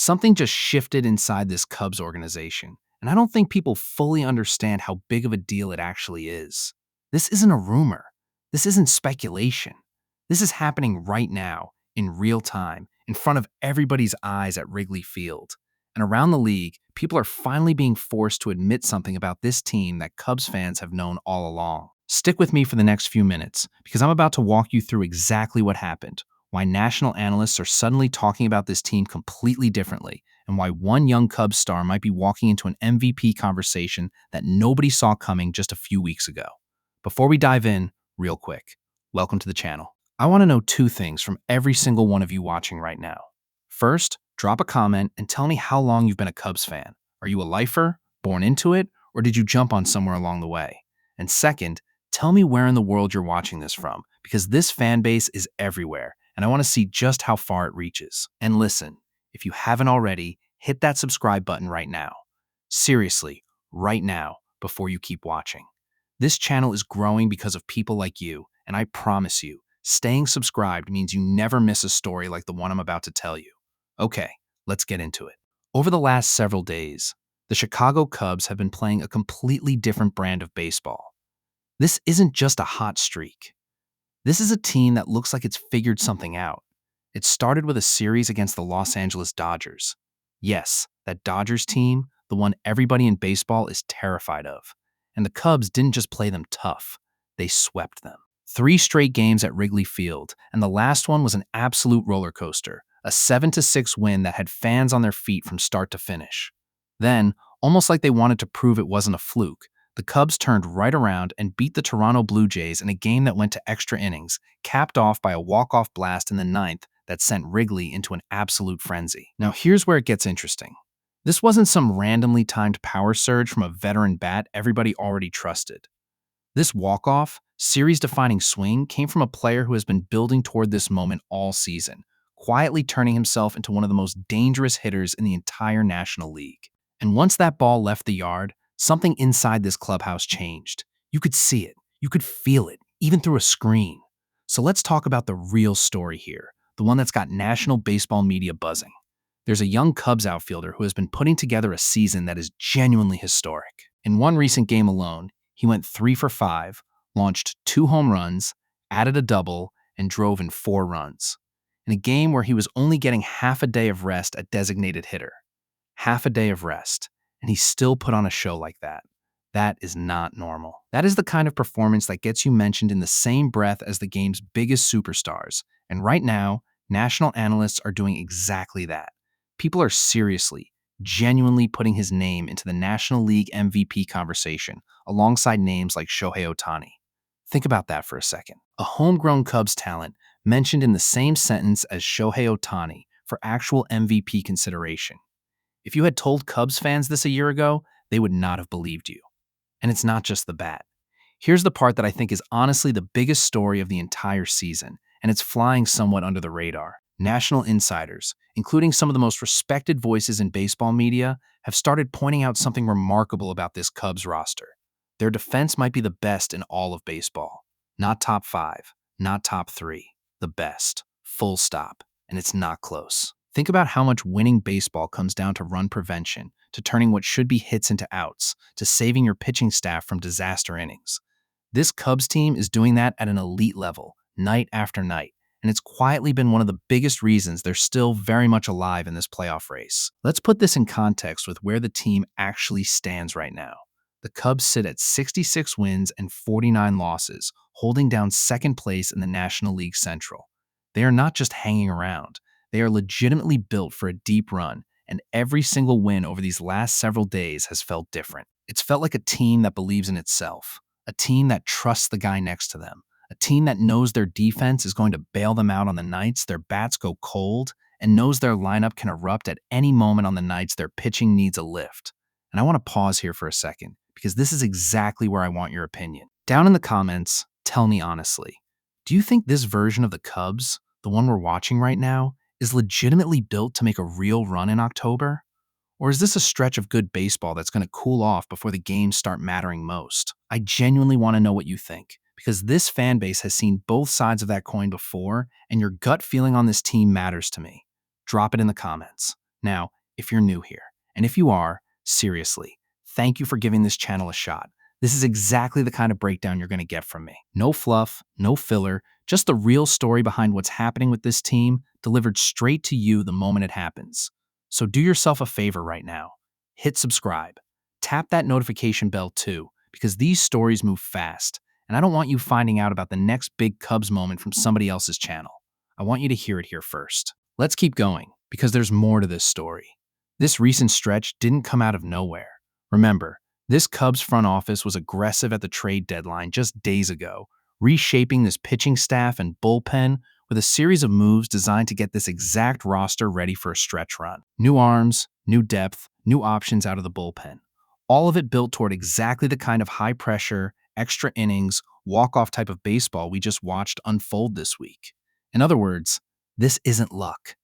Something just shifted inside this Cubs organization, and I don't think people fully understand how big of a deal it actually is. This isn't a rumor. This isn't speculation. This is happening right now, in real time, in front of everybody's eyes at Wrigley Field. And around the league, people are finally being forced to admit something about this team that Cubs fans have known all along. Stick with me for the next few minutes, because I'm about to walk you through exactly what happened, why national analysts are suddenly talking about this team completely differently, and why one young Cubs star might be walking into an MVP conversation that nobody saw coming just a few weeks ago. Before we dive in, real quick, welcome to the channel. I want to know two things from every single one of you watching right now. First, drop a comment and tell me how long you've been a Cubs fan. Are you a lifer, born into it, or did you jump on somewhere along the way? And second, tell me where in the world you're watching this from, because this fan base is everywhere, and I want to see just how far it reaches. And listen, if you haven't already, hit that subscribe button right now. Seriously, right now, before you keep watching. This channel is growing because of people like you, and I promise you, staying subscribed means you never miss a story like the one I'm about to tell you. Okay, let's get into it. Over the last several days, the Chicago Cubs have been playing a completely different brand of baseball. This isn't just a hot streak. This is a team that looks like it's figured something out. It started with a series against the Los Angeles Dodgers. Yes, that Dodgers team, the one everybody in baseball is terrified of. And the Cubs didn't just play them tough, they swept them. 3 straight games at Wrigley Field, and the last one was an absolute roller coaster, a 7-6 win that had fans on their feet from start to finish. Then, almost like they wanted to prove it wasn't a fluke, the Cubs turned right around and beat the Toronto Blue Jays in a game that went to extra innings, capped off by a walk-off blast in the 9th that sent Wrigley into an absolute frenzy. Now here's where it gets interesting. This wasn't some randomly timed power surge from a veteran bat everybody already trusted. This walk-off, series-defining swing came from a player who has been building toward this moment all season, quietly turning himself into one of the most dangerous hitters in the entire National League. And once that ball left the yard, something inside this clubhouse changed. You could see it, you could feel it, even through a screen. So let's talk about the real story here, the one that's got national baseball media buzzing. There's a young Cubs outfielder who has been putting together a season that is genuinely historic. In one recent game alone, he went 3 for 5, launched 2 home runs, added a double, and drove in 4 runs. In a game where he was only getting half a day of rest at designated hitter. Half a day of rest, and he still put on a show like that. That is not normal. That is the kind of performance that gets you mentioned in the same breath as the game's biggest superstars. And right now, national analysts are doing exactly that. People are seriously, genuinely putting his name into the National League MVP conversation alongside names like Shohei Ohtani. Think about that for a second. A homegrown Cubs talent mentioned in the same sentence as Shohei Ohtani for actual MVP consideration. If you had told Cubs fans this a year ago, they would not have believed you. And it's not just the bat. Here's the part that I think is honestly the biggest story of the entire season, and it's flying somewhat under the radar. National insiders, including some of the most respected voices in baseball media, have started pointing out something remarkable about this Cubs roster. Their defense might be the best in all of baseball. Not top 5, not top 3, the best. Full stop. And it's not close. Think about how much winning baseball comes down to run prevention, to turning what should be hits into outs, to saving your pitching staff from disaster innings. This Cubs team is doing that at an elite level, night after night, and it's quietly been one of the biggest reasons they're still very much alive in this playoff race. Let's put this in context with where the team actually stands right now. The Cubs sit at 66 wins and 49 losses, holding down second place in the National League Central. They are not just hanging around. They are legitimately built for a deep run, and every single win over these last several days has felt different. It's felt like a team that believes in itself, a team that trusts the guy next to them, a team that knows their defense is going to bail them out on the nights their bats go cold, and knows their lineup can erupt at any moment on the nights their pitching needs a lift. And I want to pause here for a second, because this is exactly where I want your opinion. Down in the comments, tell me honestly, do you think this version of the Cubs, the one we're watching right now, is legitimately built to make a real run in October? Or is this a stretch of good baseball that's going to cool off before the games start mattering most? I genuinely want to know what you think, because this fan base has seen both sides of that coin before, and your gut feeling on this team matters to me. Drop it in the comments. Now, if you're new here, and if you are, seriously, thank you for giving this channel a shot. This is exactly the kind of breakdown you're going to get from me. No fluff, no filler, just the real story behind what's happening with this team delivered straight to you the moment it happens. So do yourself a favor right now. Hit subscribe. Tap that notification bell too, because these stories move fast, and I don't want you finding out about the next big Cubs moment from somebody else's channel. I want you to hear it here first. Let's keep going, because there's more to this story. This recent stretch didn't come out of nowhere. Remember, this Cubs front office was aggressive at the trade deadline just days ago, reshaping this pitching staff and bullpen with a series of moves designed to get this exact roster ready for a stretch run. New arms, new depth, new options out of the bullpen. All of it built toward exactly the kind of high-pressure, extra innings, walk-off type of baseball we just watched unfold this week. In other words, this isn't luck.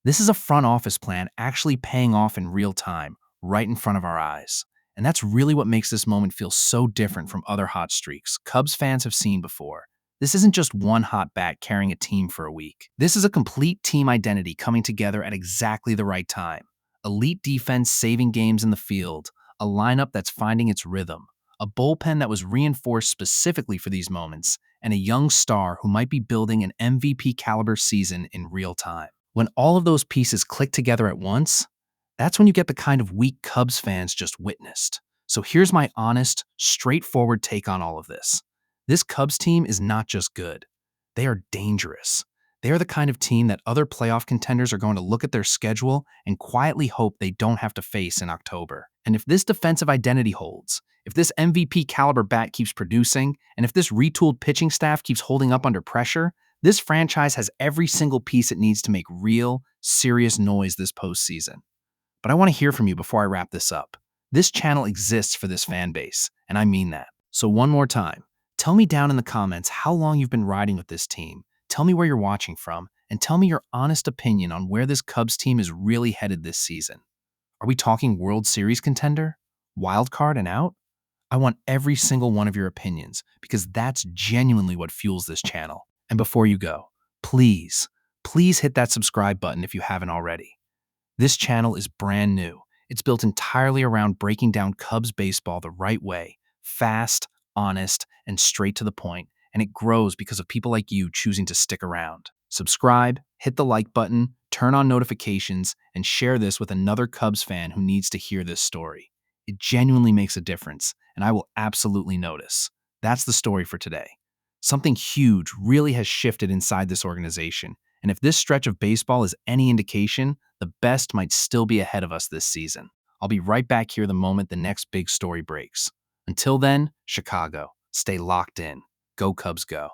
This is a front office plan actually paying off in real time, right in front of our eyes. And that's really what makes this moment feel so different from other hot streaks Cubs fans have seen before. This isn't just one hot bat carrying a team for a week. This is a complete team identity coming together at exactly the right time. Elite defense saving games in the field, a lineup that's finding its rhythm, a bullpen that was reinforced specifically for these moments, and a young star who might be building an MVP caliber season in real time. When all of those pieces click together at once, that's when you get the kind of week Cubs fans just witnessed. So here's my honest, straightforward take on all of this. This Cubs team is not just good. They are dangerous. They are the kind of team that other playoff contenders are going to look at their schedule and quietly hope they don't have to face in October. And if this defensive identity holds, if this MVP caliber bat keeps producing, and if this retooled pitching staff keeps holding up under pressure, this franchise has every single piece it needs to make real, serious noise this postseason. But I want to hear from you before I wrap this up. This channel exists for this fan base, and I mean that. So one more time, tell me down in the comments how long you've been riding with this team, tell me where you're watching from, and tell me your honest opinion on where this Cubs team is really headed this season. Are we talking World Series contender? Wild card and out? I want every single one of your opinions, because that's genuinely what fuels this channel. And before you go, please hit that subscribe button if you haven't already. This channel is brand new. It's built entirely around breaking down Cubs baseball the right way, fast, honest, and straight to the point, and it grows because of people like you choosing to stick around. Subscribe, hit the like button, turn on notifications, and share this with another Cubs fan who needs to hear this story. It genuinely makes a difference, and I will absolutely notice. That's the story for today. Something huge really has shifted inside this organization, and if this stretch of baseball is any indication, the best might still be ahead of us this season. I'll be right back here the moment the next big story breaks. Until then, Chicago, stay locked in. Go Cubs go.